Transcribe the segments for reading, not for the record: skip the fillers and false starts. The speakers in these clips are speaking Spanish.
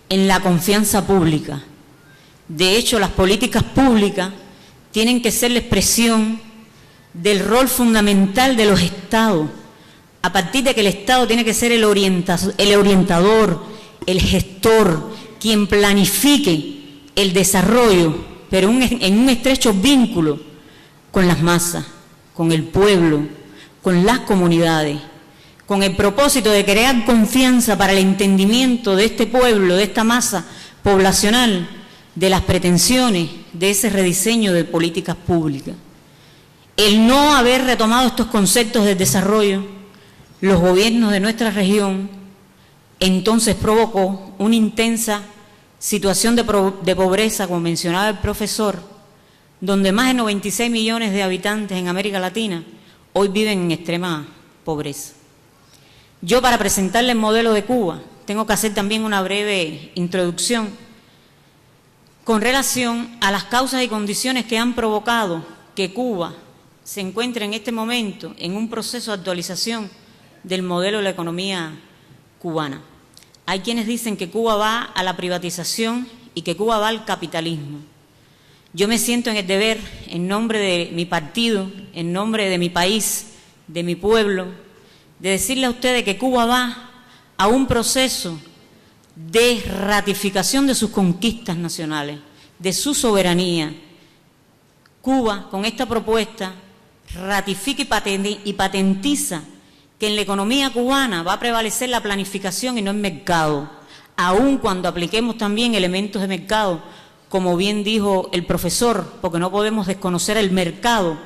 en la confianza pública. De hecho, las políticas públicas tienen que ser la expresión del rol fundamental de los Estados, a partir de que el Estado tiene que ser el orientador, el gestor, quien planifique el desarrollo, pero en un estrecho vínculo con las masas, con el pueblo, con las comunidades, con el propósito de crear confianza para el entendimiento de este pueblo, de esta masa poblacional, de las pretensiones de ese rediseño de políticas públicas. El no haber retomado estos conceptos del desarrollo, los gobiernos de nuestra región, entonces provocó una intensa situación de pobreza, como mencionaba el profesor, donde más de 96 millones de habitantes en América Latina hoy viven en extrema pobreza. Yo, para presentarle el modelo de Cuba, tengo que hacer también una breve introducción con relación a las causas y condiciones que han provocado que Cuba se encuentre en este momento en un proceso de actualización del modelo de la economía cubana. Hay quienes dicen que Cuba va a la privatización y que Cuba va al capitalismo. Yo me siento en el deber, en nombre de mi partido, en nombre de mi país, de mi pueblo, de decirle a ustedes que Cuba va a un proceso de ratificación de sus conquistas nacionales, de su soberanía. Cuba, con esta propuesta, ratifica y patentiza que en la economía cubana va a prevalecer la planificación y no el mercado, aun cuando apliquemos también elementos de mercado, como bien dijo el profesor, porque no podemos desconocer el mercado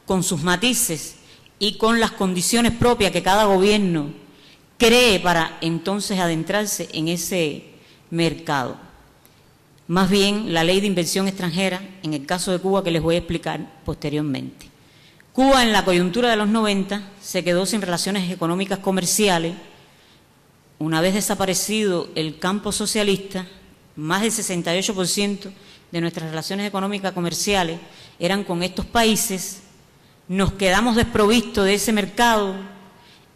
con sus matices y con las condiciones propias que cada gobierno cree para entonces adentrarse en ese mercado. Más bien, la ley de inversión extranjera, en el caso de Cuba, que les voy a explicar posteriormente. Cuba, en la coyuntura de los 90, se quedó sin relaciones económicas comerciales. Una vez desaparecido el campo socialista, más del 68% de nuestras relaciones económicas comerciales eran con estos países. Nos quedamos desprovistos de ese mercado,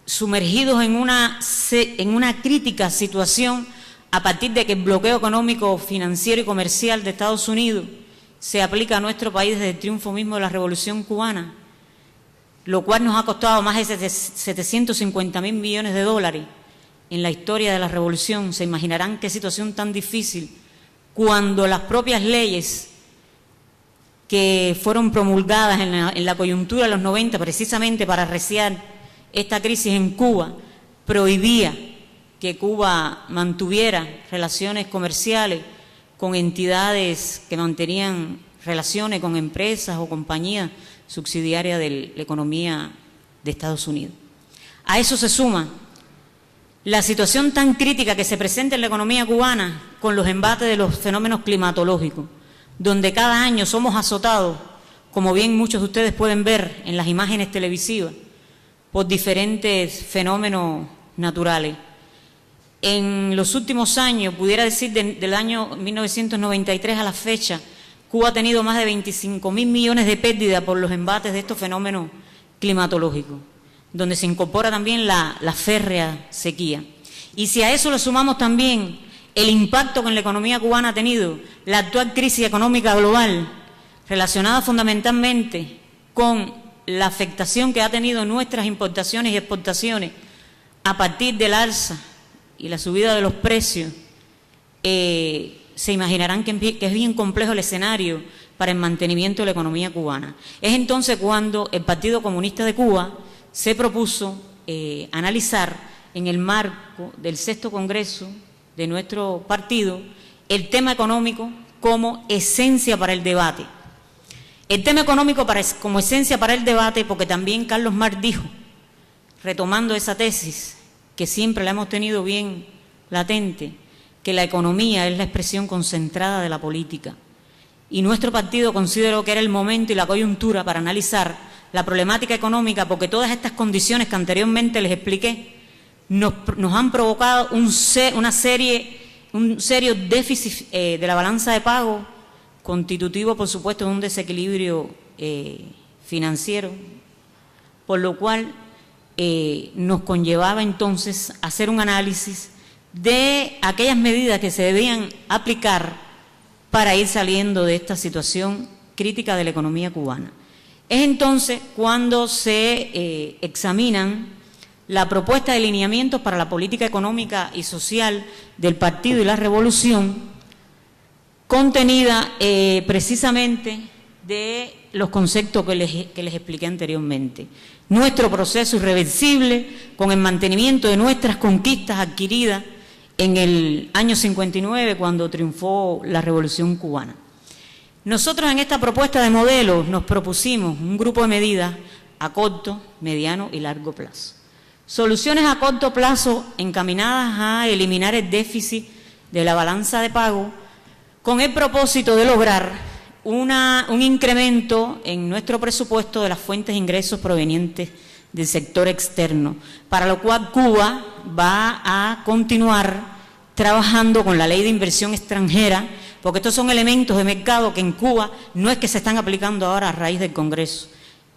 sumergidos en una crítica situación a partir de que el bloqueo económico, financiero y comercial de Estados Unidos se aplica a nuestro país desde el triunfo mismo de la Revolución Cubana, lo cual nos ha costado más de 750.000 millones de dólares en la historia de la Revolución. Se imaginarán qué situación tan difícil cuando las propias leyes que fueron promulgadas en la coyuntura de los 90, precisamente para arreciar esta crisis en Cuba, prohibía que Cuba mantuviera relaciones comerciales con entidades que mantenían relaciones con empresas o compañías subsidiarias de la economía de Estados Unidos. A eso se suma la situación tan crítica que se presenta en la economía cubana con los embates de los fenómenos climatológicos, donde cada año somos azotados, como bien muchos de ustedes pueden ver en las imágenes televisivas, por diferentes fenómenos naturales. En los últimos años, pudiera decir del año 1993 a la fecha, Cuba ha tenido más de 25.000 millones de pérdidas por los embates de estos fenómenos climatológicos, donde se incorpora también la férrea sequía. Y si a eso le sumamos también el impacto que en la economía cubana ha tenido la actual crisis económica global, relacionada fundamentalmente con la afectación que ha tenido nuestras importaciones y exportaciones a partir del alza y la subida de los precios, se imaginarán que es bien complejo el escenario para el mantenimiento de la economía cubana. Es entonces cuando el Partido Comunista de Cuba se propuso analizar en el marco del 6º Congreso de nuestro partido el tema económico como esencia para el debate. El tema económico como esencia para el debate, porque también Carlos Marx dijo, retomando esa tesis que siempre la hemos tenido bien latente, que la economía es la expresión concentrada de la política. Y nuestro partido consideró que era el momento y la coyuntura para analizar la problemática económica, porque todas estas condiciones que anteriormente les expliqué nos han provocado un serio déficit de la balanza de pago, constitutivo, por supuesto, de un desequilibrio financiero, por lo cual nos conllevaba entonces hacer un análisis de aquellas medidas que se debían aplicar para ir saliendo de esta situación crítica de la economía cubana. Es entonces cuando se examinan la propuesta de lineamientos para la política económica y social del Partido y la Revolución, contenida precisamente de los conceptos que les expliqué anteriormente. Nuestro proceso irreversible con el mantenimiento de nuestras conquistas adquiridas en el año 59, cuando triunfó la Revolución Cubana. Nosotros en esta propuesta de modelo nos propusimos un grupo de medidas a corto, mediano y largo plazo. Soluciones a corto plazo encaminadas a eliminar el déficit de la balanza de pago con el propósito de lograr un incremento en nuestro presupuesto de las fuentes de ingresos provenientes del sector externo, para lo cual Cuba va a continuar trabajando con la ley de inversión extranjera, porque estos son elementos de mercado que en Cuba no es que se están aplicando ahora a raíz del Congreso.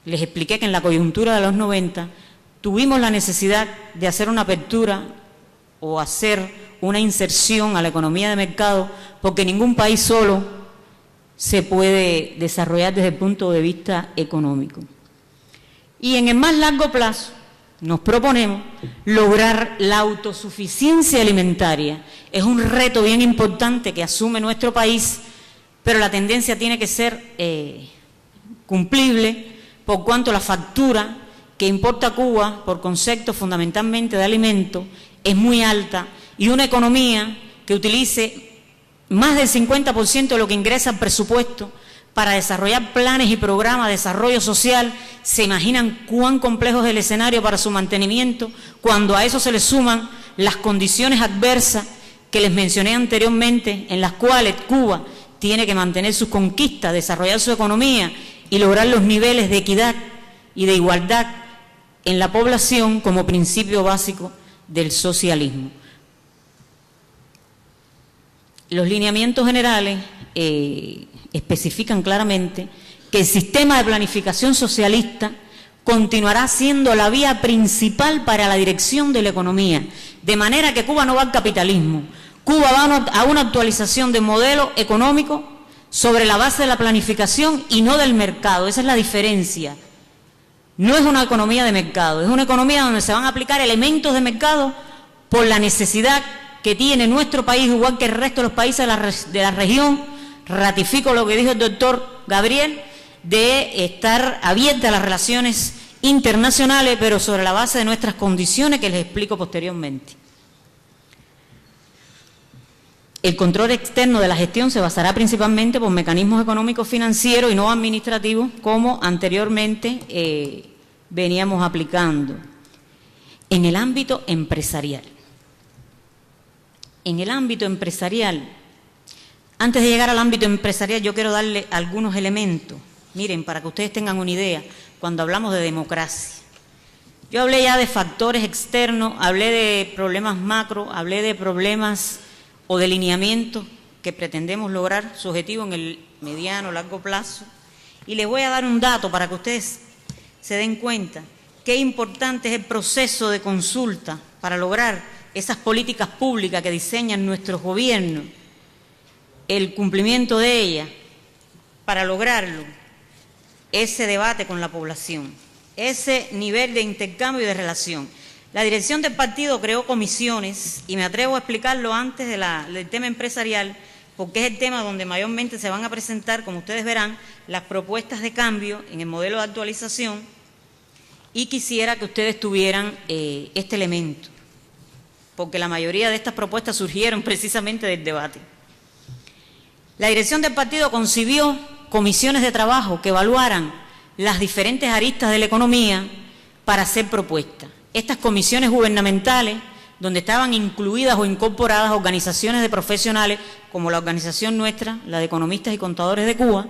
Les expliqué que en la coyuntura de los 90 tuvimos la necesidad de hacer una apertura o hacer una inserción a la economía de mercado, porque ningún país solo se puede desarrollar desde el punto de vista económico. Y en el más largo plazo nos proponemos lograr la autosuficiencia alimentaria. Es un reto bien importante que asume nuestro país, pero la tendencia tiene que ser cumplible, por cuanto la factura que importa Cuba por concepto fundamentalmente de alimentos es muy alta, y una economía que utilice más del 50% de lo que ingresa al presupuesto para desarrollar planes y programas de desarrollo social. ¿Se imaginan cuán complejo es el escenario para su mantenimiento? Cuando a eso se le suman las condiciones adversas que les mencioné anteriormente, en las cuales Cuba tiene que mantener sus conquistas, desarrollar su economía y lograr los niveles de equidad y de igualdad en la población como principio básico del socialismo. Los lineamientos generales especifican claramente que el sistema de planificación socialista continuará siendo la vía principal para la dirección de la economía, de manera que Cuba no va al capitalismo. Cuba va a una actualización del modelo económico sobre la base de la planificación y no del mercado. Esa es la diferencia. No es una economía de mercado, es una economía donde se van a aplicar elementos de mercado por la necesidad que tiene nuestro país, igual que el resto de los países de la región. Ratifico lo que dijo el doctor Gabriel, de estar abierta a las relaciones internacionales, pero sobre la base de nuestras condiciones que les explico posteriormente. El control externo de la gestión se basará principalmente por mecanismos económicos financieros y no administrativos, como anteriormente veníamos aplicando. En el ámbito empresarial. En el ámbito empresarial, antes de llegar al ámbito empresarial, yo quiero darle algunos elementos. Miren, para que ustedes tengan una idea, cuando hablamos de democracia. Yo hablé ya de factores externos, hablé de problemas macro, hablé de problemas o de lineamientos que pretendemos lograr su objetivo en el mediano o largo plazo. Y les voy a dar un dato para que ustedes se den cuenta qué importante es el proceso de consulta para lograr esas políticas públicas que diseñan nuestros gobiernos, el cumplimiento de ellas, para lograrlo, ese debate con la población, ese nivel de intercambio y de relación. La dirección del partido creó comisiones, y me atrevo a explicarlo antes del tema empresarial, porque es el tema donde mayormente se van a presentar, como ustedes verán, las propuestas de cambio en el modelo de actualización, y quisiera que ustedes tuvieran este elemento, porque la mayoría de estas propuestas surgieron precisamente del debate. La dirección del partido concibió comisiones de trabajo que evaluaran las diferentes aristas de la economía para hacer propuestas. Estas comisiones gubernamentales, donde estaban incluidas o incorporadas organizaciones de profesionales, como la organización nuestra, la de Economistas y Contadores de Cuba,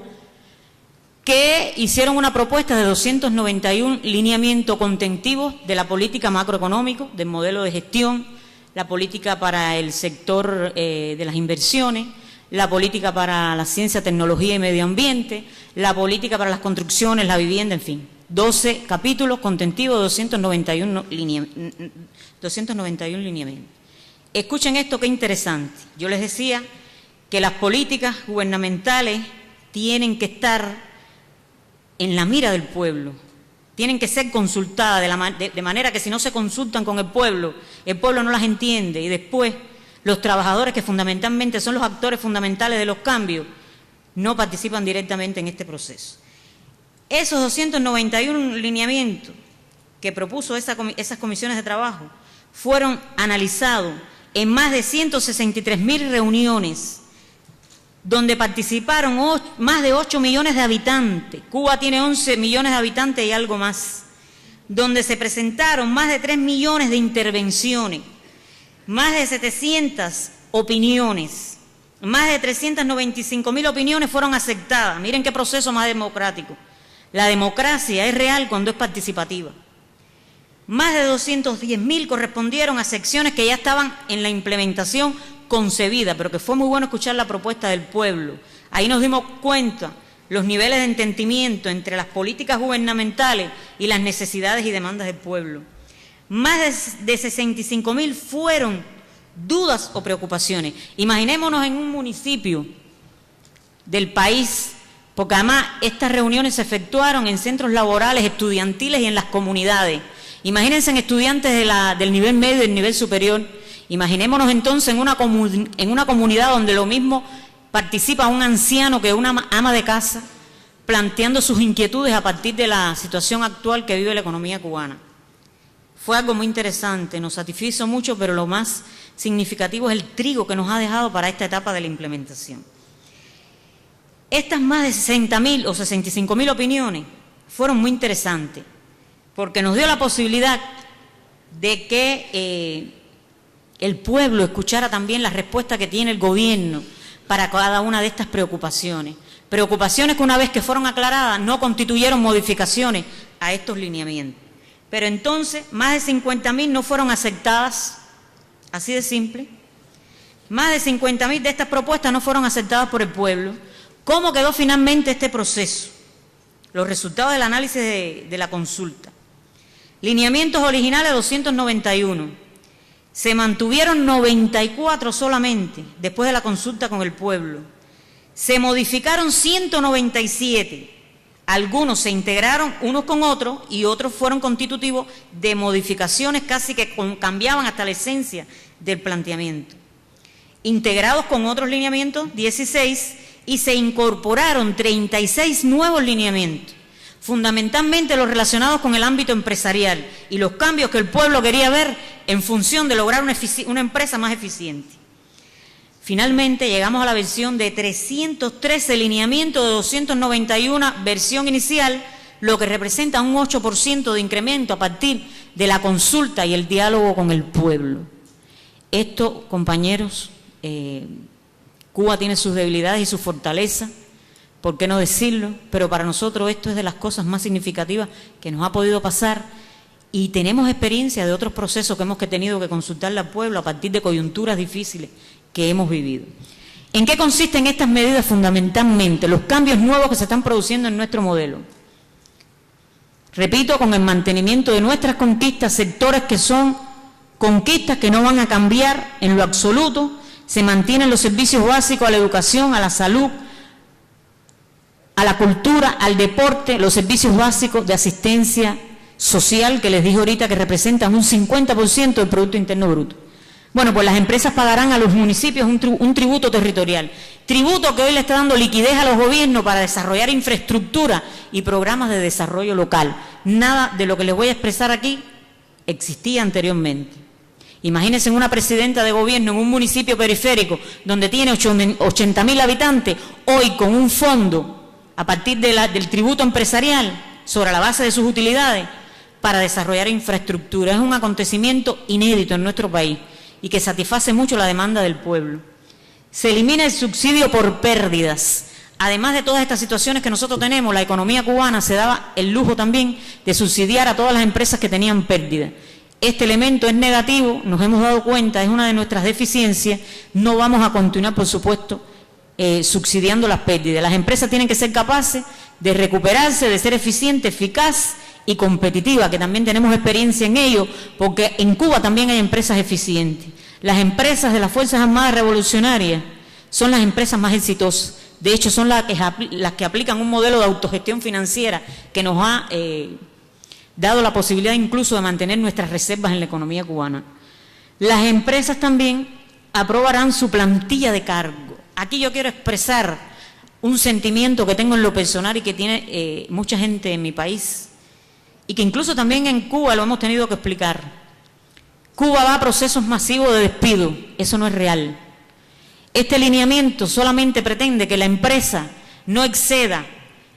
que hicieron una propuesta de 291 lineamientos contentivos de la política macroeconómica, del modelo de gestión, la política para el sector de las inversiones, la política para la ciencia, tecnología y medio ambiente, la política para las construcciones, la vivienda, en fin. 12 capítulos contentivos de 291 lineamientos. Escuchen esto, qué interesante. Yo les decía que las políticas gubernamentales tienen que estar en la mira del pueblo, tienen que ser consultadas de manera que si no se consultan con el pueblo no las entiende y después los trabajadores, que fundamentalmente son los actores fundamentales de los cambios, no participan directamente en este proceso. Esos 291 lineamientos que propuso esas comisiones de trabajo fueron analizados en más de 163.000 reuniones, donde participaron más de 8 millones de habitantes. Cuba tiene 11 millones de habitantes y algo más, donde se presentaron más de 3 millones de intervenciones, más de 700 opiniones, más de 395.000 opiniones fueron aceptadas. Miren qué proceso más democrático. La democracia es real cuando es participativa. Más de 210.000 correspondieron a secciones que ya estaban en la implementación concebida, pero que fue muy bueno escuchar la propuesta del pueblo. Ahí nos dimos cuenta los niveles de entendimiento entre las políticas gubernamentales y las necesidades y demandas del pueblo. Más de 65.000 fueron dudas o preocupaciones. Imaginémonos en un municipio del país, porque además estas reuniones se efectuaron en centros laborales, estudiantiles y en las comunidades. Imagínense en estudiantes del nivel medio y del nivel superior. Imaginémonos entonces en una comunidad donde lo mismo participa un anciano que una ama de casa, planteando sus inquietudes a partir de la situación actual que vive la economía cubana. Fue algo muy interesante, nos satisfizo mucho, pero lo más significativo es el trigo que nos ha dejado para esta etapa de la implementación. Estas más de 60.000 o 65.000 opiniones fueron muy interesantes, porque nos dio la posibilidad de que el pueblo escuchara también la respuesta que tiene el gobierno para cada una de estas preocupaciones. Preocupaciones que una vez que fueron aclaradas no constituyeron modificaciones a estos lineamientos. Pero entonces más de 50.000 no fueron aceptadas, así de simple. Más de 50.000 de estas propuestas no fueron aceptadas por el pueblo. ¿Cómo quedó finalmente este proceso? Los resultados del análisis de la consulta. Lineamientos originales 291. Se mantuvieron 94 solamente después de la consulta con el pueblo. Se modificaron 197. Algunos se integraron unos con otros y otros fueron constitutivos de modificaciones casi que cambiaban hasta la esencia del planteamiento. Integrados con otros lineamientos, 16, y se incorporaron 36 nuevos lineamientos, fundamentalmente los relacionados con el ámbito empresarial y los cambios que el pueblo quería ver en función de lograr una empresa más eficiente. Finalmente llegamos a la versión de 313 lineamientos de 291 versión inicial, lo que representa un 8% de incremento a partir de la consulta y el diálogo con el pueblo. Esto, compañeros, Cuba tiene sus debilidades y sus fortalezas, ¿por qué no decirlo? Pero para nosotros esto es de las cosas más significativas que nos ha podido pasar y tenemos experiencia de otros procesos que hemos tenido que consultarle al pueblo a partir de coyunturas difíciles que hemos vivido. ¿En qué consisten estas medidas fundamentalmente? Los cambios nuevos que se están produciendo en nuestro modelo. Repito, con el mantenimiento de nuestras conquistas, sectores que son conquistas que no van a cambiar en lo absoluto, se mantienen los servicios básicos a la educación, a la salud, a la cultura, al deporte, los servicios básicos de asistencia social que les dije ahorita que representan un 50% del Producto Interno Bruto. Bueno, pues las empresas pagarán a los municipios un tributo territorial, tributo que hoy le está dando liquidez a los gobiernos para desarrollar infraestructura y programas de desarrollo local. Nada de lo que les voy a expresar aquí existía anteriormente. Imagínense una presidenta de gobierno en un municipio periférico donde tiene 80.000 habitantes, hoy con un fondo a partir del tributo empresarial sobre la base de sus utilidades para desarrollar infraestructura. Es un acontecimiento inédito en nuestro país y que satisface mucho la demanda del pueblo. Se elimina el subsidio por pérdidas. Además de todas estas situaciones que nosotros tenemos, la economía cubana se daba el lujo también de subsidiar a todas las empresas que tenían pérdidas. Este elemento es negativo, nos hemos dado cuenta, es una de nuestras deficiencias. No vamos a continuar, por supuesto, subsidiando las pérdidas. Las empresas tienen que ser capaces de recuperarse, de ser eficientes, eficaz y competitiva, que también tenemos experiencia en ello, porque en Cuba también hay empresas eficientes. las empresas de las Fuerzas Armadas Revolucionarias son las empresas más exitosas. De hecho, son las que aplican un modelo de autogestión financiera que nos ha dado la posibilidad incluso de mantener nuestras reservas en la economía cubana. Las empresas también aprobarán su plantilla de cargo. Aquí yo quiero expresar un sentimiento que tengo en lo personal y que tiene mucha gente en mi país y que incluso también en Cuba lo hemos tenido que explicar. Cuba va a procesos masivos de despido, eso no es real. Este lineamiento solamente pretende que la empresa no exceda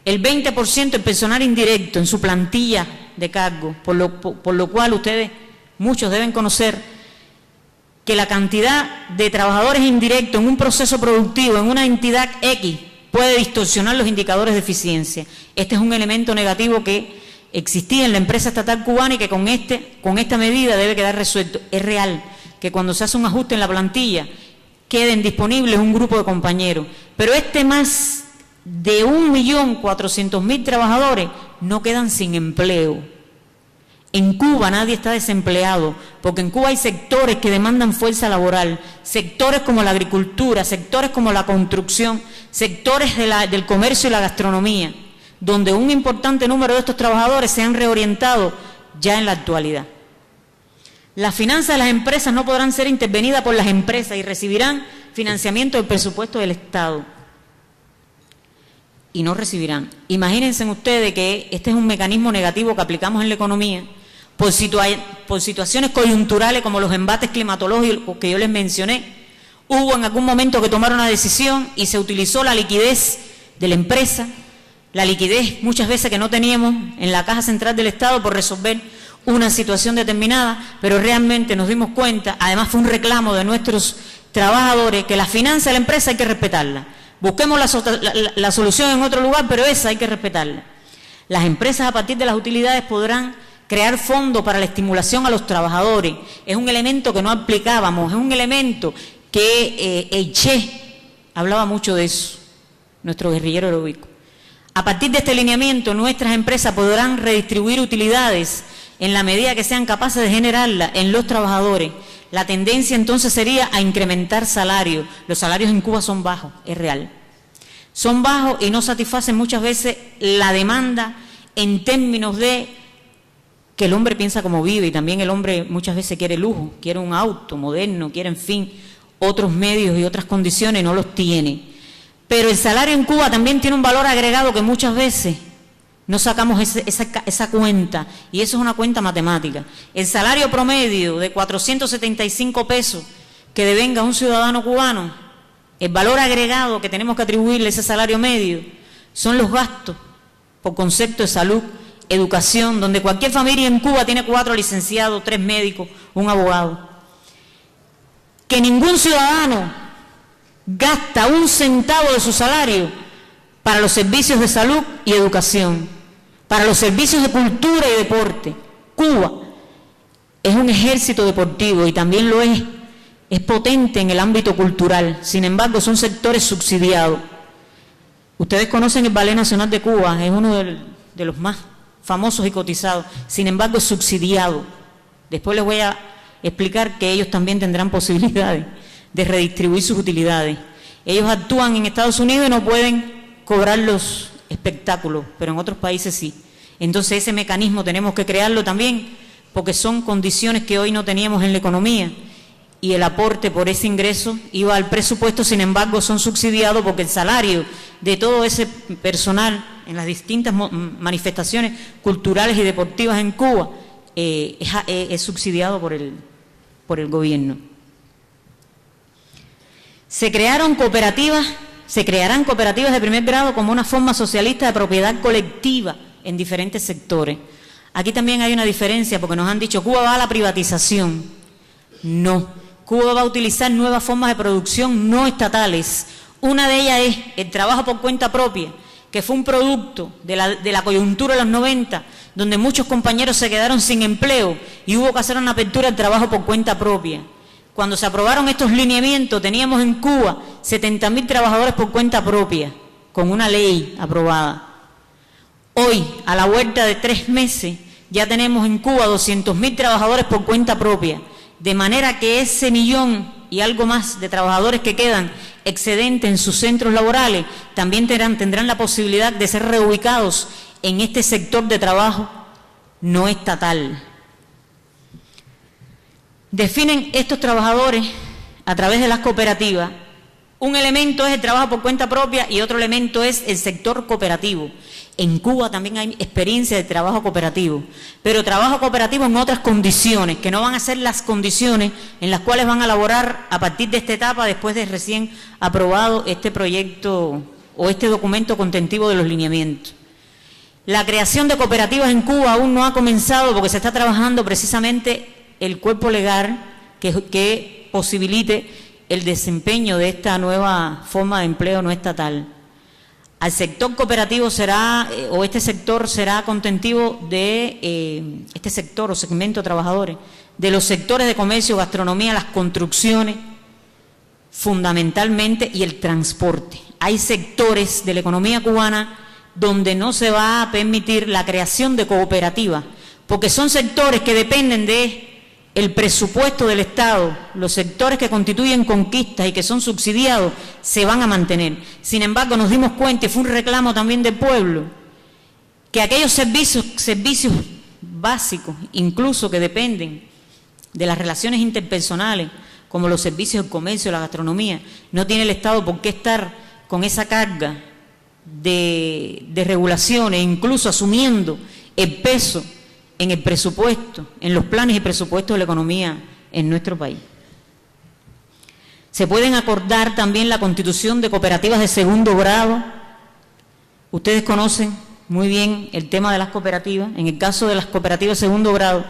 el 20% del personal indirecto en su plantilla de cargo, por lo cual ustedes, muchos deben conocer que la cantidad de trabajadores indirectos en un proceso productivo, en una entidad X, puede distorsionar los indicadores de eficiencia. Este es un elemento negativo que existía en la empresa estatal cubana y que con esta medida debe quedar resuelto. Es real que cuando se hace un ajuste en la plantilla queden disponibles un grupo de compañeros, pero más de 1.400.000 trabajadores no quedan sin empleo. En Cuba nadie está desempleado, porque en Cuba hay sectores que demandan fuerza laboral, sectores como la agricultura, sectores como la construcción, sectores del comercio y la gastronomía, donde un importante número de estos trabajadores se han reorientado ya en la actualidad. Las finanzas de las empresas no podrán ser intervenidas por las empresas y recibirán financiamiento del presupuesto del Estado. Y no recibirán. Imagínense ustedes que este es un mecanismo negativo que aplicamos en la economía por situaciones coyunturales como los embates climatológicos que yo les mencioné. Hubo en algún momento que tomar una decisión y se utilizó la liquidez de la empresa, la liquidez muchas veces que no teníamos en la Caja Central del Estado por resolver una situación determinada, pero realmente nos dimos cuenta, además fue un reclamo de nuestros trabajadores, que las finanzas de la empresa hay que respetarlas. Busquemos la solución en otro lugar, pero esa hay que respetarla. Las empresas a partir de las utilidades podrán crear fondos para la estimulación a los trabajadores. Es un elemento que no aplicábamos, es un elemento que el Che hablaba mucho de eso, nuestro guerrillero heroico. A partir de este lineamiento, nuestras empresas podrán redistribuir utilidades en la medida que sean capaces de generarla en los trabajadores. La tendencia entonces sería a incrementar salarios. Los salarios en Cuba son bajos, es real. Son bajos y no satisfacen muchas veces la demanda en términos de que el hombre piensa como vive, y también el hombre muchas veces quiere lujo, quiere un auto moderno, quiere en fin otros medios y otras condiciones, no los tiene. Pero el salario en Cuba también tiene un valor agregado que muchas veces no sacamos esa cuenta, y eso es una cuenta matemática. El salario promedio de 475 pesos que devenga un ciudadano cubano, el valor agregado que tenemos que atribuirle a ese salario medio son los gastos por concepto de salud, educación, donde cualquier familia en Cuba tiene 4 licenciados, 3 médicos, un abogado. Que ningún ciudadano gasta un centavo de su salario para los servicios de salud y educación, para los servicios de cultura y deporte. Cuba es un ejército deportivo y también lo es potente en el ámbito cultural. Sin embargo, son sectores subsidiados. Ustedes conocen el Ballet Nacional de Cuba, es uno de los más famosos y cotizados. Sin embargo, es subsidiado. Después les voy a explicar que ellos también tendrán posibilidades de redistribuir sus utilidades. Ellos actúan en Estados Unidos y no pueden cobrar los espectáculos, pero en otros países sí. Entonces ese mecanismo tenemos que crearlo también, porque son condiciones que hoy no teníamos en la economía, y el aporte por ese ingreso iba al presupuesto. Sin embargo, son subsidiados porque el salario de todo ese personal en las distintas manifestaciones culturales y deportivas en Cuba es subsidiado por el gobierno. Se crearán cooperativas de primer grado como una forma socialista de propiedad colectiva en diferentes sectores. Aquí también hay una diferencia, porque nos han dicho Cuba va a la privatización. No, Cuba va a utilizar nuevas formas de producción no estatales. Una de ellas es el trabajo por cuenta propia, que fue un producto de la coyuntura de los 90, donde muchos compañeros se quedaron sin empleo y hubo que hacer una apertura del trabajo por cuenta propia. Cuando se aprobaron estos lineamientos, teníamos en Cuba 70.000 trabajadores por cuenta propia, con una ley aprobada. Hoy, a la vuelta de 3 meses, ya tenemos en Cuba 200.000 trabajadores por cuenta propia. de manera que ese 1.000.000 y algo más de trabajadores que quedan excedentes en sus centros laborales también tendrán la posibilidad de ser reubicados en este sector de trabajo no estatal. Definen estos trabajadores a través de las cooperativas. Un elemento es el trabajo por cuenta propia y otro elemento es el sector cooperativo. En Cuba también hay experiencia de trabajo cooperativo, pero trabajo cooperativo en otras condiciones, que no van a ser las condiciones en las cuales van a elaborar a partir de esta etapa, después de recién aprobado este proyecto o este documento contentivo de los lineamientos. La creación de cooperativas en Cuba aún no ha comenzado porque se está trabajando precisamente el cuerpo legal que posibilite el desempeño de esta nueva forma de empleo no estatal. Al sector cooperativo será, o este sector será contentivo de este sector o segmento de trabajadores, de los sectores de comercio, gastronomía, las construcciones, fundamentalmente, y el transporte. Hay sectores de la economía cubana donde no se va a permitir la creación de cooperativas, porque son sectores que dependen de el presupuesto del Estado. Los sectores que constituyen conquistas y que son subsidiados se van a mantener. Sin embargo, nos dimos cuenta, y fue un reclamo también del pueblo, que aquellos servicios básicos, incluso que dependen de las relaciones interpersonales, como los servicios del comercio, la gastronomía, no tiene el Estado por qué estar con esa carga de regulaciones, incluso asumiendo el peso en el presupuesto, en los planes y presupuestos de la economía en nuestro país. Se pueden acordar también la constitución de cooperativas de segundo grado. Ustedes conocen muy bien el tema de las cooperativas. En el caso de las cooperativas de segundo grado,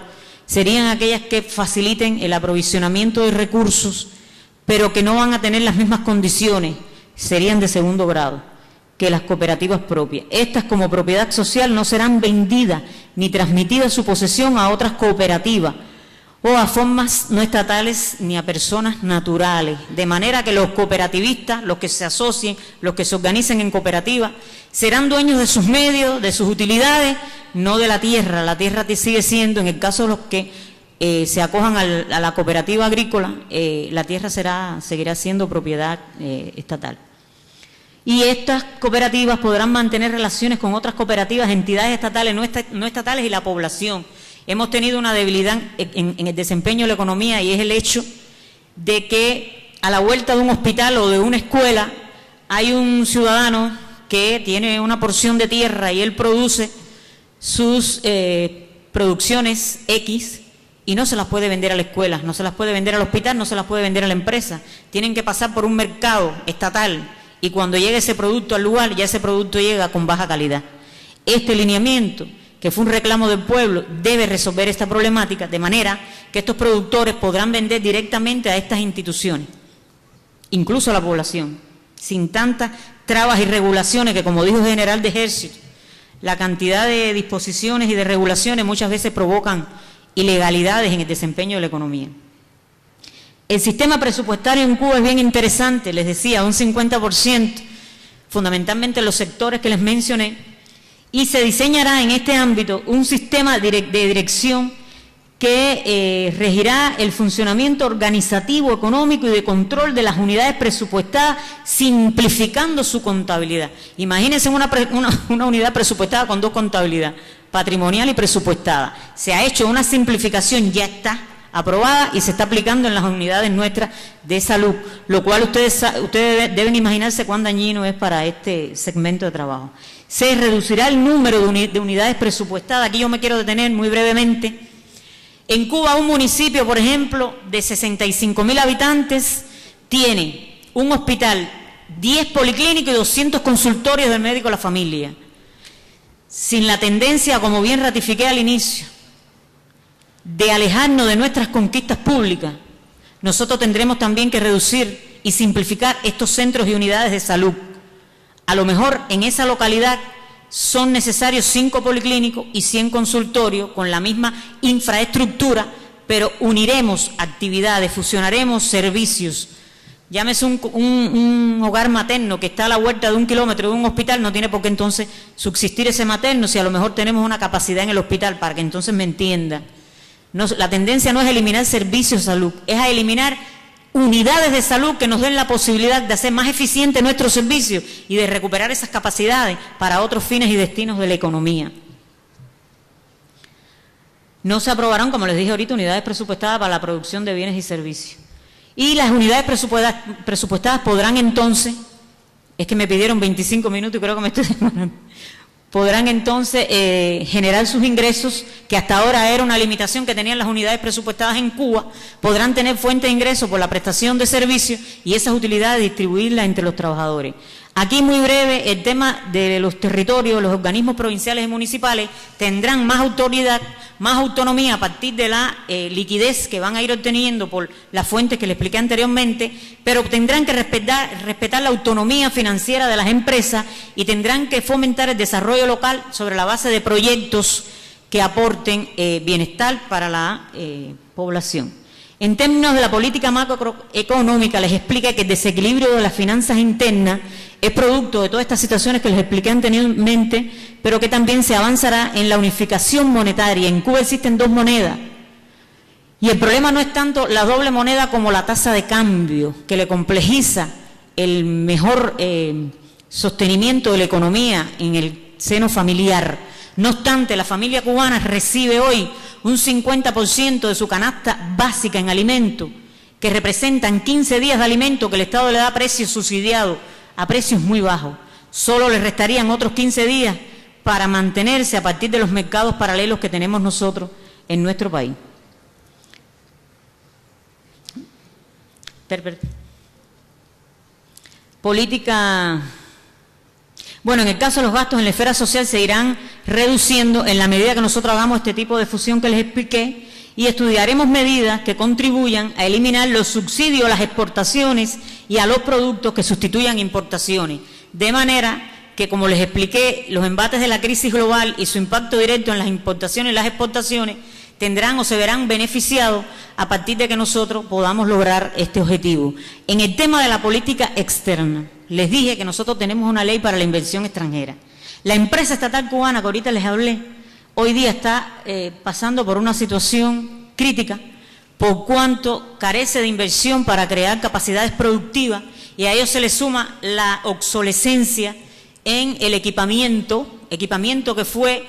serían aquellas que faciliten el aprovisionamiento de recursos, pero que no van a tener las mismas condiciones, serían de segundo grado que las cooperativas propias. Estas, como propiedad social, no serán vendidas ni transmitidas su posesión a otras cooperativas o a formas no estatales ni a personas naturales, de manera que los cooperativistas, los que se asocien, los que se organicen en cooperativas, serán dueños de sus medios, de sus utilidades, no de la tierra. La tierra sigue siendo, en el caso de los que se acojan a la cooperativa agrícola, la tierra seguirá siendo propiedad estatal. Y estas cooperativas podrán mantener relaciones con otras cooperativas, entidades estatales, no estatales y la población. Hemos tenido una debilidad en el desempeño de la economía, y es el hecho de que a la vuelta de un hospital o de una escuela hay un ciudadano que tiene una porción de tierra y él produce sus producciones X y no se las puede vender a la escuela, no se las puede vender al hospital, no se las puede vender a la empresa. Tienen que pasar por un mercado estatal. Y cuando llegue ese producto al lugar, ya ese producto llega con baja calidad. Este lineamiento, que fue un reclamo del pueblo, debe resolver esta problemática, de manera que estos productores podrán vender directamente a estas instituciones, incluso a la población, sin tantas trabas y regulaciones que, como dijo el general de ejército, la cantidad de disposiciones y de regulaciones muchas veces provocan ilegalidades en el desempeño de la economía. El sistema presupuestario en Cuba es bien interesante, les decía, un 50%, fundamentalmente en los sectores que les mencioné, y se diseñará en este ámbito un sistema de dirección que regirá el funcionamiento organizativo, económico y de control de las unidades presupuestadas, simplificando su contabilidad. Imagínense una unidad presupuestada con dos contabilidades, patrimonial y presupuestada. Se ha hecho una simplificación, ya está aprobada y se está aplicando en las unidades nuestras de salud, lo cual ustedes deben imaginarse cuán dañino es para este segmento de trabajo. Se reducirá el número de unidades presupuestadas. Aquí yo me quiero detener muy brevemente. En Cuba, un municipio, por ejemplo, de 65.000 habitantes, tiene un hospital, 10 policlínicos y 200 consultorios del médico de la familia. Sin la tendencia, como bien ratifiqué al inicio, de alejarnos de nuestras conquistas públicas, nosotros tendremos también que reducir y simplificar estos centros y unidades de salud. A lo mejor en esa localidad son necesarios 5 policlínicos y 100 consultorios con la misma infraestructura, pero uniremos actividades, fusionaremos servicios. Llámese un hogar materno que está a la vuelta de 1 kilómetro de un hospital, no tiene por qué entonces subsistir ese materno si a lo mejor tenemos una capacidad en el hospital, para que entonces me entienda. La tendencia no es eliminar servicios de salud, es a eliminar unidades de salud que nos den la posibilidad de hacer más eficiente nuestros servicios y de recuperar esas capacidades para otros fines y destinos de la economía. No se aprobarán, como les dije ahorita, unidades presupuestadas para la producción de bienes y servicios. Y las unidades presupuestadas podrán entonces, es que me pidieron 25 minutos y creo que me estoy demorando, podrán entonces generar sus ingresos, que hasta ahora era una limitación que tenían las unidades presupuestadas en Cuba, podrán tener fuente de ingresos por la prestación de servicios y esas utilidades distribuirlas entre los trabajadores. Aquí muy breve, el tema de los territorios, los organismos provinciales y municipales tendrán más autoridad, más autonomía a partir de la liquidez que van a ir obteniendo por las fuentes que les expliqué anteriormente, pero tendrán que respetar la autonomía financiera de las empresas y tendrán que fomentar el desarrollo local sobre la base de proyectos que aporten bienestar para la población. En términos de la política macroeconómica, les explica que el desequilibrio de las finanzas internas es producto de todas estas situaciones que les expliqué anteriormente, pero que también se avanzará en la unificación monetaria. En Cuba existen dos monedas y el problema no es tanto la doble moneda como la tasa de cambio, que le complejiza el mejor sostenimiento de la economía en el seno familiar. No obstante, la familia cubana recibe hoy un 50% de su canasta básica en alimentos, que representan 15 días de alimento que el Estado le da a precios subsidiados, a precios muy bajos. Solo le restarían otros 15 días para mantenerse a partir de los mercados paralelos que tenemos nosotros en nuestro país. Política. Bueno, en el caso de los gastos en la esfera social se irán reduciendo en la medida que nosotros hagamos este tipo de fusión que les expliqué y estudiaremos medidas que contribuyan a eliminar los subsidios a las exportaciones y a los productos que sustituyan importaciones. De manera que, como les expliqué, los embates de la crisis global y su impacto directo en las importaciones y las exportaciones tendrán o se verán beneficiados a partir de que nosotros podamos lograr este objetivo. En el tema de la política externa, les dije que nosotros tenemos una ley para la inversión extranjera. La empresa estatal cubana, que ahorita les hablé, hoy día está pasando por una situación crítica por cuanto carece de inversión para crear capacidades productivas y a ello se le suma la obsolescencia en el equipamiento que fue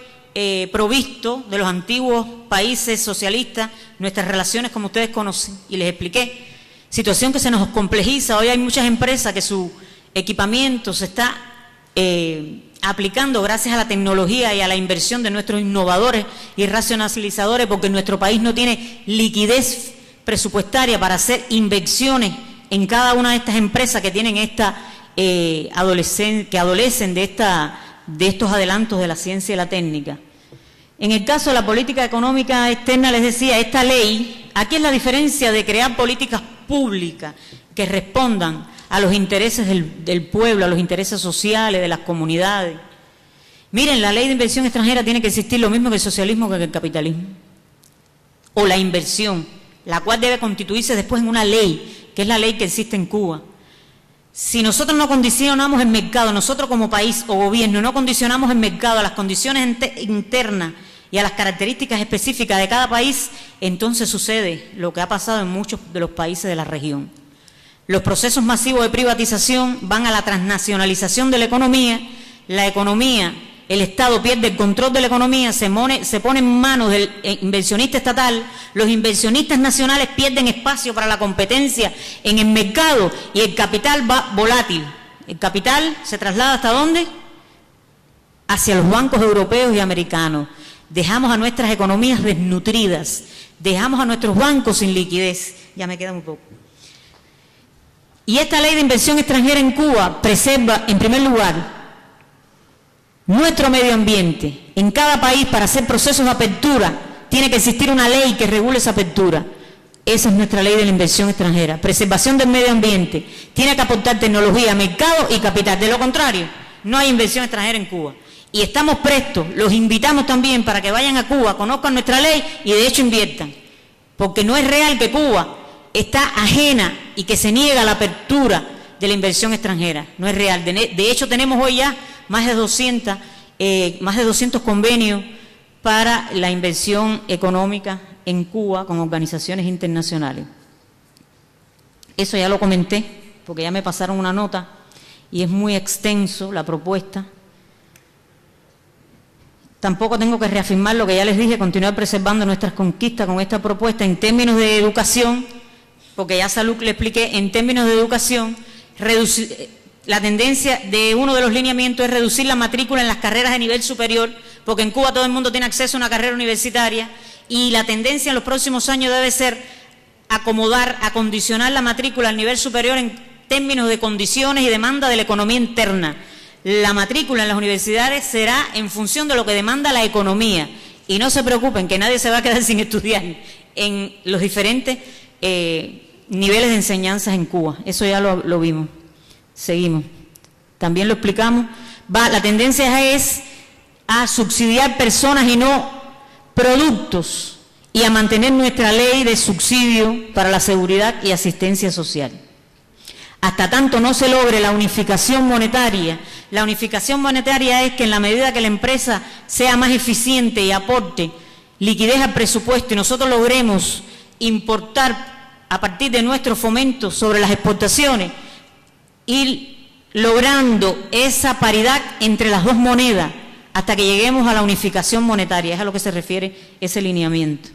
provisto de los antiguos países socialistas, nuestras relaciones como ustedes conocen, y les expliqué, situación que se nos complejiza. Hoy hay muchas empresas que su equipamiento se está aplicando gracias a la tecnología y a la inversión de nuestros innovadores y racionalizadores, porque nuestro país no tiene liquidez presupuestaria para hacer inversiones en cada una de estas empresas que tienen que adolecen de estos adelantos de la ciencia y la técnica. En el caso de la política económica externa, les decía, esta ley, aquí es la diferencia de crear políticas públicas que respondan a los intereses del pueblo, a los intereses sociales, de las comunidades. Miren, la ley de inversión extranjera tiene que existir lo mismo que el socialismo que el capitalismo. O la inversión, la cual debe constituirse después en una ley, que es la ley que existe en Cuba. Si nosotros no condicionamos el mercado, nosotros como país o gobierno no condicionamos el mercado a las condiciones internas y a las características específicas de cada país, entonces sucede lo que ha pasado en muchos de los países de la región. Los procesos masivos de privatización van a la transnacionalización de la economía, el Estado pierde el control de la economía, se pone en manos del inversionista estatal, los inversionistas nacionales pierden espacio para la competencia en el mercado y el capital va volátil. El capital se traslada ¿hasta dónde? Hacia los bancos europeos y americanos. Dejamos a nuestras economías desnutridas, dejamos a nuestros bancos sin liquidez. Ya me queda muy poco. Y esta ley de inversión extranjera en Cuba preserva, en primer lugar, nuestro medio ambiente. En cada país, para hacer procesos de apertura, tiene que existir una ley que regule esa apertura. Esa es nuestra ley de la inversión extranjera. Preservación del medio ambiente. Tiene que aportar tecnología, mercado y capital. De lo contrario, no hay inversión extranjera en Cuba. Y estamos prestos, los invitamos también para que vayan a Cuba, conozcan nuestra ley y de hecho inviertan. Porque no es real que Cuba está ajena y que se niega la apertura de la inversión extranjera. No es real. De hecho, tenemos hoy ya más de 200 convenios para la inversión económica en Cuba con organizaciones internacionales. Eso ya lo comenté, porque ya me pasaron una nota y es muy extenso la propuesta. Tampoco tengo que reafirmar lo que ya les dije, continuar preservando nuestras conquistas con esta propuesta en términos de educación, porque ya Salud le expliqué, en términos de educación, la tendencia de uno de los lineamientos es reducir la matrícula en las carreras de nivel superior, porque en Cuba todo el mundo tiene acceso a una carrera universitaria, y la tendencia en los próximos años debe ser acondicionar la matrícula al nivel superior en términos de condiciones y demanda de la economía interna. La matrícula en las universidades será en función de lo que demanda la economía. Y no se preocupen, que nadie se va a quedar sin estudiar en los diferentes niveles de enseñanzas en Cuba. Eso ya lo vimos. Seguimos. También lo explicamos. La tendencia es a subsidiar personas y no productos, y a mantener nuestra ley de subsidio para la seguridad y asistencia social. Hasta tanto no se logre la unificación monetaria es que en la medida que la empresa sea más eficiente y aporte liquidez al presupuesto y nosotros logremos importar a partir de nuestro fomento sobre las exportaciones, ir logrando esa paridad entre las dos monedas hasta que lleguemos a la unificación monetaria. Es a lo que se refiere ese lineamiento.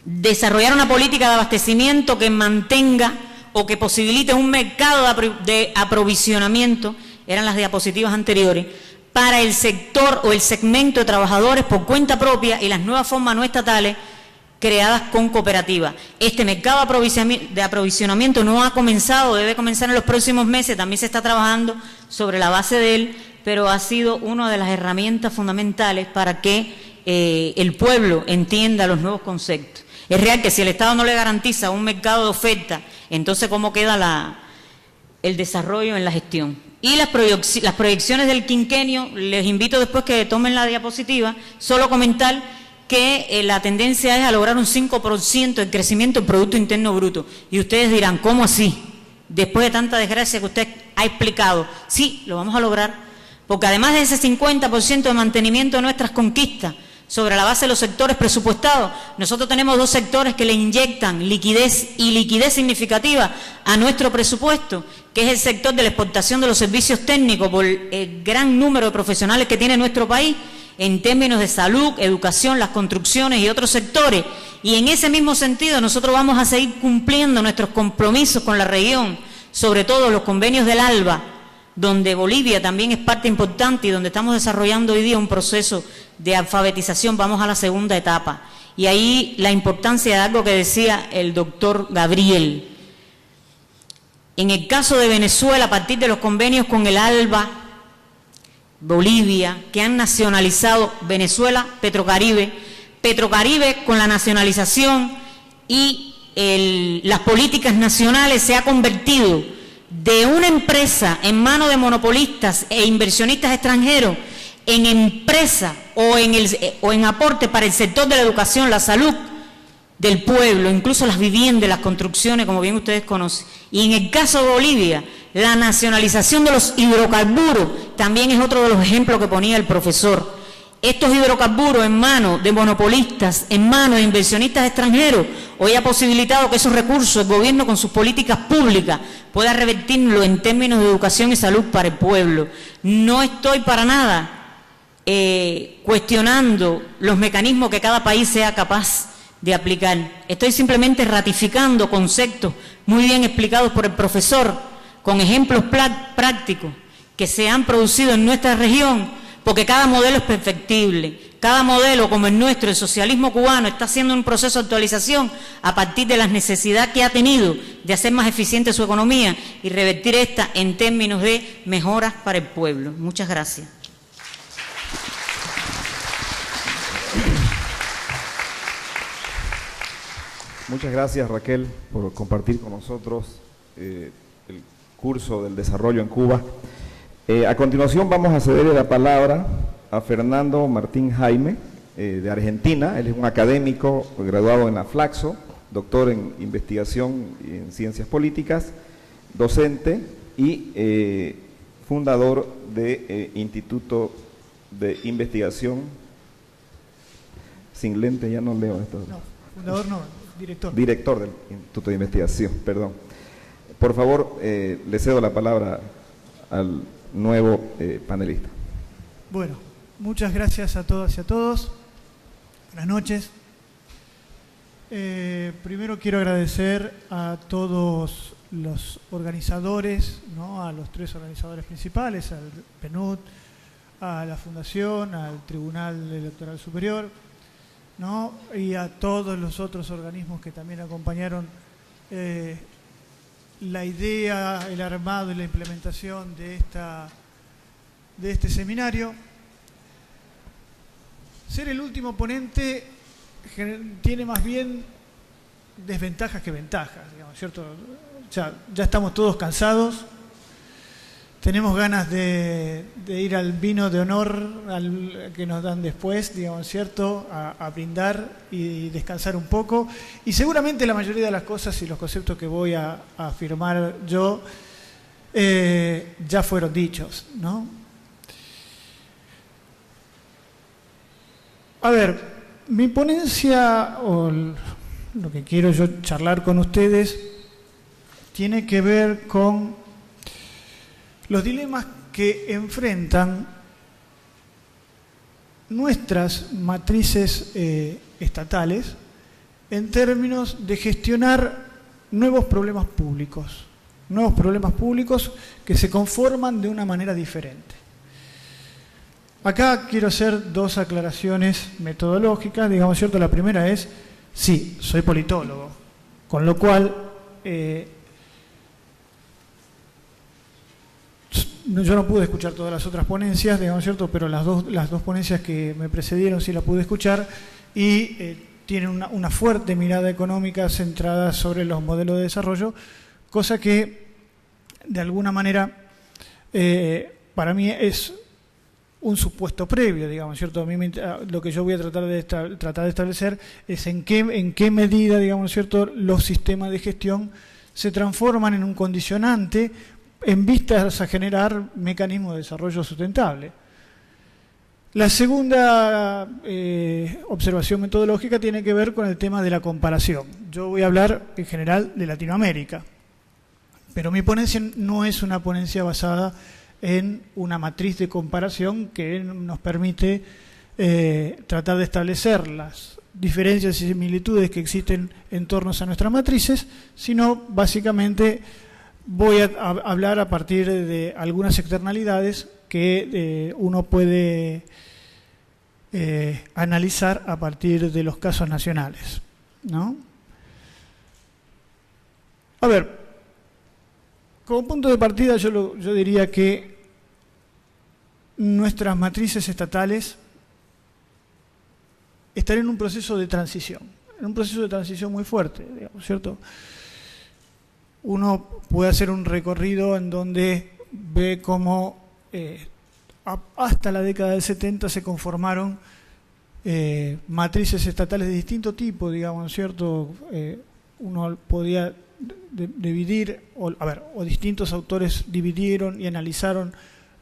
Desarrollar una política de abastecimiento que mantenga o que posibilite un mercado de aprovisionamiento, eran las diapositivas anteriores, para el sector o el segmento de trabajadores por cuenta propia y las nuevas formas no estatales creadas con cooperativas. Este mercado de aprovisionamiento no ha comenzado, debe comenzar en los próximos meses, también se está trabajando sobre la base de él, pero ha sido una de las herramientas fundamentales para que el pueblo entienda los nuevos conceptos. Es real que si el Estado no le garantiza un mercado de oferta, entonces ¿cómo queda el desarrollo en la gestión? Y las proyecciones del quinquenio, les invito después que tomen la diapositiva, solo comentar que la tendencia es a lograr un 5% de crecimiento del Producto Interno Bruto. Y ustedes dirán, ¿cómo así? Después de tanta desgracia que usted ha explicado. Sí, lo vamos a lograr, porque además de ese 50% de mantenimiento de nuestras conquistas, sobre la base de los sectores presupuestados, nosotros tenemos dos sectores que le inyectan liquidez y liquidez significativa a nuestro presupuesto, que es el sector de la exportación de los servicios técnicos por el gran número de profesionales que tiene nuestro país en términos de salud, educación, las construcciones y otros sectores. Y en ese mismo sentido nosotros vamos a seguir cumpliendo nuestros compromisos con la región, sobre todo los convenios del ALBA, donde Bolivia también es parte importante y donde estamos desarrollando hoy día un proceso de alfabetización. Vamos a la segunda etapa. Y ahí la importancia de algo que decía el doctor Gabriel. En el caso de Venezuela, a partir de los convenios con el ALBA, Bolivia, que han nacionalizado Venezuela, Petrocaribe con la nacionalización y las políticas nacionales se ha convertido de una empresa en manos de monopolistas e inversionistas extranjeros en empresa o en aporte para el sector de la educación, la salud del pueblo, incluso las viviendas, las construcciones, como bien ustedes conocen. Y en el caso de Bolivia, la nacionalización de los hidrocarburos también es otro de los ejemplos que ponía el profesor. Estos hidrocarburos en manos de monopolistas, en manos de inversionistas extranjeros, hoy ha posibilitado que esos recursos el gobierno con sus políticas públicas pueda revertirlo en términos de educación y salud para el pueblo. No estoy para nada cuestionando los mecanismos que cada país sea capaz de aplicar. Estoy simplemente ratificando conceptos muy bien explicados por el profesor, con ejemplos prácticos que se han producido en nuestra región, porque cada modelo es perfectible. Cada modelo, como el nuestro, el socialismo cubano, está haciendo un proceso de actualización a partir de las necesidades que ha tenido de hacer más eficiente su economía y revertir esta en términos de mejoras para el pueblo. Muchas gracias. Muchas gracias, Raquel, por compartir con nosotros el curso del desarrollo en Cuba. A continuación vamos a cederle la palabra a Fernando Martín Jaime, de Argentina. Él es un académico graduado en la Flaxo, doctor en investigación y en ciencias políticas, docente y fundador de Instituto de Investigación sin lente ya no leo esto. No, fundador no, director. Director del Instituto de Investigación, perdón. Por favor, le cedo la palabra al nuevo panelista. Bueno, muchas gracias a todas y a todos. Buenas noches. Primero quiero agradecer a todos los organizadores, ¿no? A los 3 organizadores principales, al PNUD, a la Fundación, al Tribunal Electoral Superior, ¿no? Y a todos los otros organismos que también acompañaron la idea, el armado y la implementación de este seminario. Ser el último ponente tiene más bien desventajas que ventajas, digamos, ¿cierto? Ya estamos todos cansados, tenemos ganas de ir al vino de honor que nos dan después, digamos, ¿cierto? A brindar y descansar un poco. Y seguramente la mayoría de las cosas y los conceptos que voy a afirmar yo ya fueron dichos, ¿no? A ver, mi ponencia, o lo que quiero yo charlar con ustedes, tiene que ver con los dilemas que enfrentan nuestras matrices estatales en términos de gestionar nuevos problemas públicos que se conforman de una manera diferente. Acá quiero hacer 2 aclaraciones metodológicas, digamos, ¿cierto? La primera es, sí, soy politólogo, con lo cual yo no pude escuchar todas las otras ponencias, digamos, ¿cierto? Pero las dos ponencias que me precedieron sí las pude escuchar y tienen una fuerte mirada económica centrada sobre los modelos de desarrollo, cosa que de alguna manera para mí es un supuesto previo, digamos, ¿cierto? A mí lo que yo voy a tratar de establecer es en qué medida, digamos, ¿cierto?, los sistemas de gestión se transforman en un condicionante en vistas a generar mecanismos de desarrollo sustentable. La segunda observación metodológica tiene que ver con el tema de la comparación. Yo voy a hablar en general de Latinoamérica, pero mi ponencia no es una ponencia basada en una matriz de comparación que nos permite tratar de establecer las diferencias y similitudes que existen en torno a nuestras matrices, sino básicamente voy a hablar a partir de algunas externalidades que uno puede analizar a partir de los casos nacionales, ¿no? A ver, como punto de partida yo diría que nuestras matrices estatales están en un proceso de transición, muy fuerte, digamos, ¿cierto? Uno puede hacer un recorrido en donde ve cómo hasta la década del 70 se conformaron matrices estatales de distinto tipo, digamos, ¿cierto? Uno podía dividir, o distintos autores dividieron y analizaron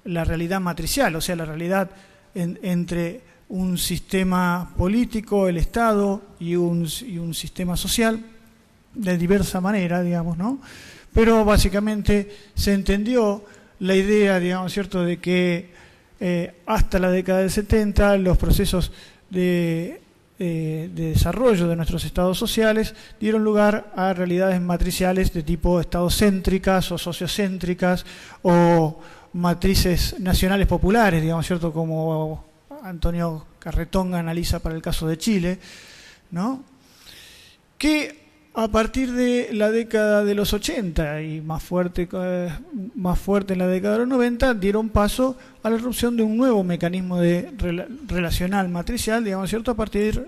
la realidad matricial, o sea, la realidad entre un sistema político, el Estado, y un sistema social, de diversa manera, digamos, ¿no? Pero básicamente se entendió la idea, digamos, ¿cierto?, de que hasta la década del 70 los procesos de desarrollo de nuestros estados sociales dieron lugar a realidades matriciales de tipo estadocéntricas o sociocéntricas o matrices nacionales populares, digamos, ¿cierto?, como Antonio Carretón analiza para el caso de Chile, ¿no?, que a partir de la década de los 80 y más fuerte en la década de los 90, dieron paso a la irrupción de un nuevo mecanismo relacional matricial, digamos, ¿cierto?, a partir